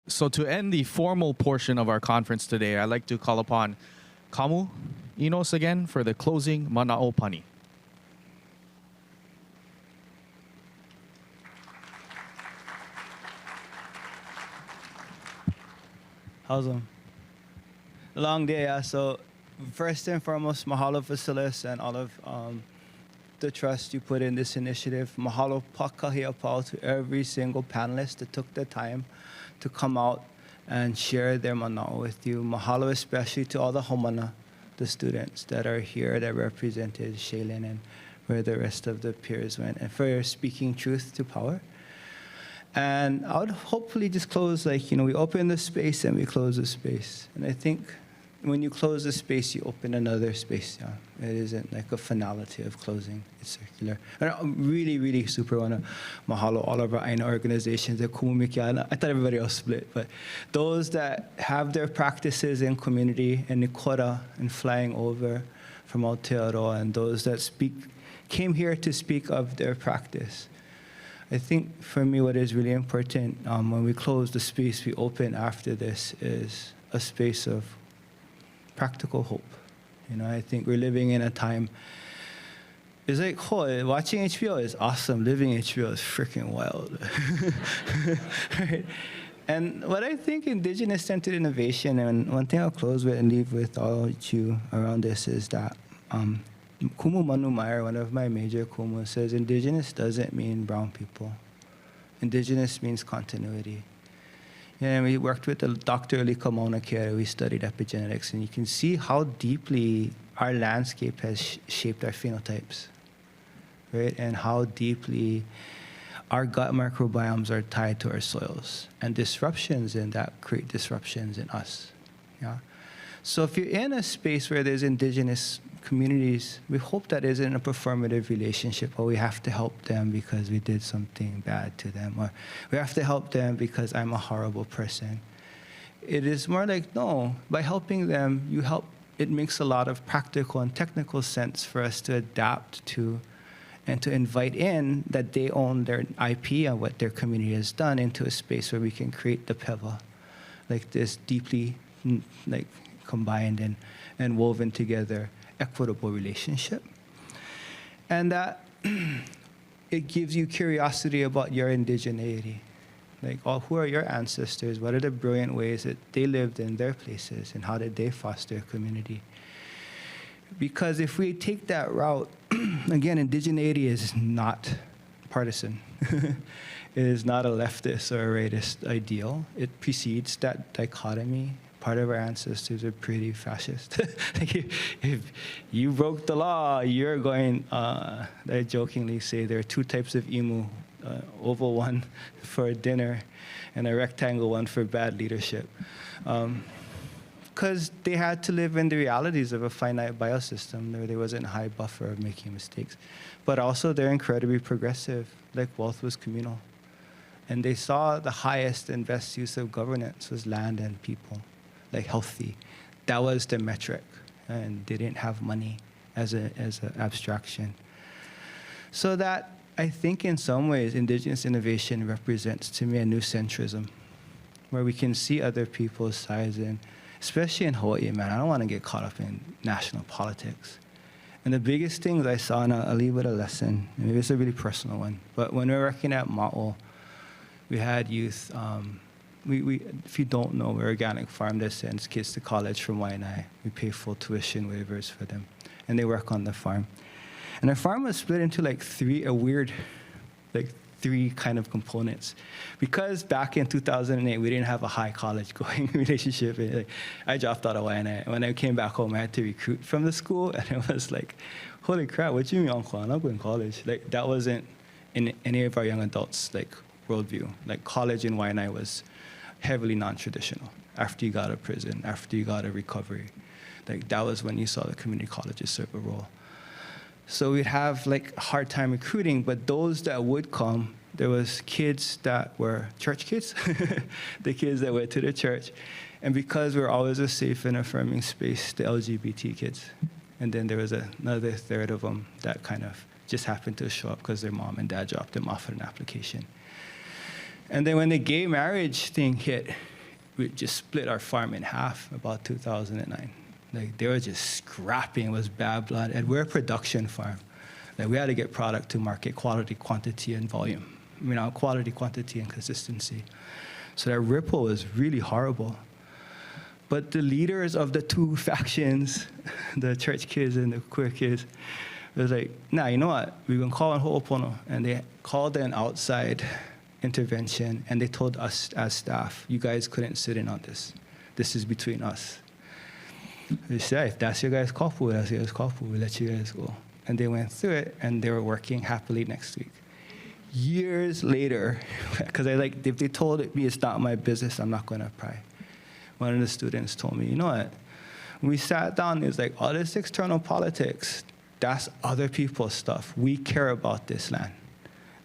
So to end the formal portion of our conference today, I'd like to call upon Kamuela Enos again for the closing Manaʻo Pani. Awesome. Long day, yeah. So first and foremost, mahalo Vasilis and all of the trust you put in this initiative. Mahalo pakahiapau to every single panelist that took the time to come out and share their manao with you. Mahalo especially to all the homana, the students that are here that represented Shaylin and where the rest of the peers went, and for speaking truth to power. And I would hopefully just close, we open the space and we close the space. And I think when you close the space, you open another space. Yeah? It isn't like a finality of closing. It's circular. And I really, really super want to mahalo all of our Aina organizations. I thought everybody else split, but those that have their practices in community and Nikora and flying over from Aotearoa, and those that came here to speak of their practice. I think for me what is really important when we close the space we open after this is a space of practical hope. I think we're living in a time, it's like, watching HBO is awesome, living HBO is freaking wild. Right? And what I think Indigenous-centered innovation, and one thing I'll close with and leave with all of you around this is that Kumu Manu Meyer, one of my major kumu, says Indigenous doesn't mean brown people. Indigenous means continuity. And we worked with Dr. Alika Mauna Kea. We studied epigenetics, and you can see how deeply our landscape has shaped our phenotypes, right? And how deeply our gut microbiomes are tied to our soils, and disruptions in that create disruptions in us. Yeah. So if you're in a space where there's Indigenous communities, we hope that isn't a performative relationship, or we have to help them because we did something bad to them, or we have to help them because I'm a horrible person. It is more like, no, by helping them, it makes a lot of practical and technical sense for us to adapt to and to invite in that they own their IP and what their community has done into a space where we can create the peva, like this deeply combined and woven together equitable relationship. And that it gives you curiosity about your indigeneity. Who are your ancestors? What are the brilliant ways that they lived in their places, and how did they foster community? Because if we take that route, again, indigeneity is not partisan. It is not a leftist or a rightist ideal. It precedes that dichotomy. Part of our ancestors are pretty fascist. If you broke the law, you're going, I jokingly say there are two types of imu, oval one for dinner and a rectangle one for bad leadership. Because they had to live in the realities of a finite biosystem where there wasn't a high buffer of making mistakes. But also they're incredibly progressive, like wealth was communal. And they saw the highest and best use of governance was land and people. Healthy. That was the metric, and they didn't have money as an abstraction. So that, I think in some ways, Indigenous innovation represents to me a new centrism, where we can see other people's sides, and especially in Hawaii, man, I don't want to get caught up in national politics. And the biggest things I saw, and I'll leave with a lesson, and maybe it's a really personal one, but when we were working at Ma'o, we had youth, if you don't know, we're an organic farm that sends kids to college from Waianae. We pay full tuition waivers for them, and they work on the farm. And our farm was split into three kind of components. Because back in 2008, we didn't have a high college-going relationship. I dropped out of Waianae. When I came back home, I had to recruit from the school, and it was like, holy crap, what do you mean, Uncle? I'm not going to college. That wasn't in any of our young adults' worldview. College in Waianae was heavily non-traditional. After you got out of prison, after you got a recovery, that was when you saw the community colleges serve a role. So we'd have a hard time recruiting, but those that would come, there was kids that were church kids, the kids that went to the church, and because we're always a safe and affirming space, the LGBT kids. And then there was another third of them that kind of just happened to show up because their mom and dad dropped them off at an application. And then when the gay marriage thing hit, we just split our farm in half about 2009. Like, they were just scrapping. It was bad blood. And we're a production farm. Like, we had to get product to market, quality, quantity, and volume. Quality, quantity, and consistency. So that ripple was really horrible. But the leaders of the two factions, the church kids and the queer kids, was like, nah, you know what? We're going to call on Ho'opono. And they called an outside intervention, and they told us as staff, you guys couldn't sit in on this. This is between us. They said, if that's your guys' kapu, that's your guys' kapu. We'll let you guys go. And they went through it, and they were working happily next week. Years later, because if they told me it's not my business, I'm not going to pry. One of the students told me, you know what? When we sat down, it's like, all this external politics, that's other people's stuff. We care about this land.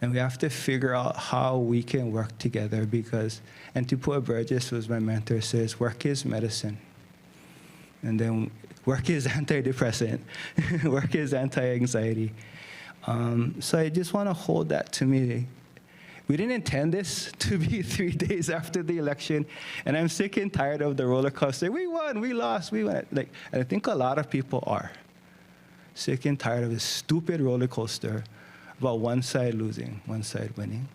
And we have to figure out how we can work together because, and Tupua Burgess, who was my mentor, says, work is medicine. And then work is antidepressant. Work is anti-anxiety. So I just want to hold that to me. We didn't intend this to be 3 days after the election, and I'm sick and tired of the roller coaster. We won, we lost, we won. And I think a lot of people are sick and tired of this stupid roller coaster about one side losing, one side winning.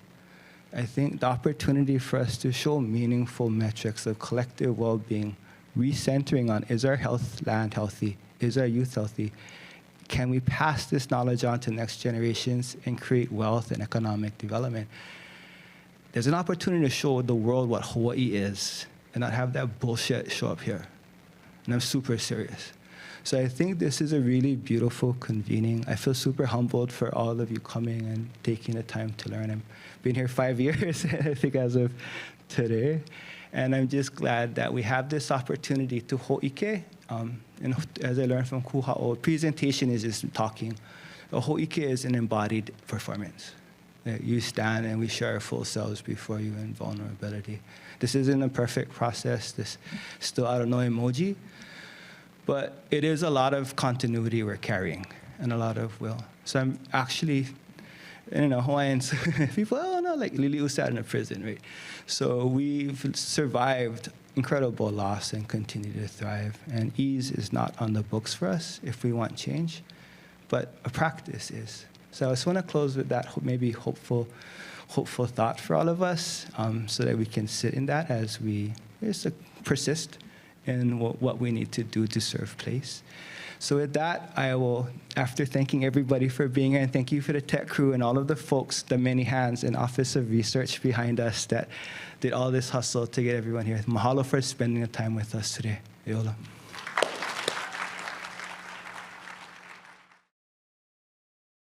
I think the opportunity for us to show meaningful metrics of collective well-being, recentering on, is our land healthy? Is our youth healthy? Can we pass this knowledge on to next generations and create wealth and economic development? There's an opportunity to show the world what Hawaii is and not have that bullshit show up here. And I'm super serious. So I think this is a really beautiful convening. I feel super humbled for all of you coming and taking the time to learn. I've been here 5 years, I think, as of today. And I'm just glad that we have this opportunity to ho'ike. And as I learned from Kuha'o, presentation is just talking. Ho'ike is an embodied performance. You stand and we share our full selves before you in vulnerability. This isn't a perfect process. This still, I don't know, emoji. But it is a lot of continuity we're carrying and a lot of will. So I'm actually, Hawaiians, people, oh no, like Lili'u sat in a prison, right? So we've survived incredible loss and continue to thrive. And ease is not on the books for us if we want change, but a practice is. So I just want to close with that maybe hopeful thought for all of us so that we can sit in that as we just persist in what we need to do to serve place. So with that, I will, after thanking everybody for being here, and thank you for the tech crew and all of the folks, the many hands in Office of Research behind us that did all this hustle to get everyone here. Mahalo for spending the time with us today. Eola.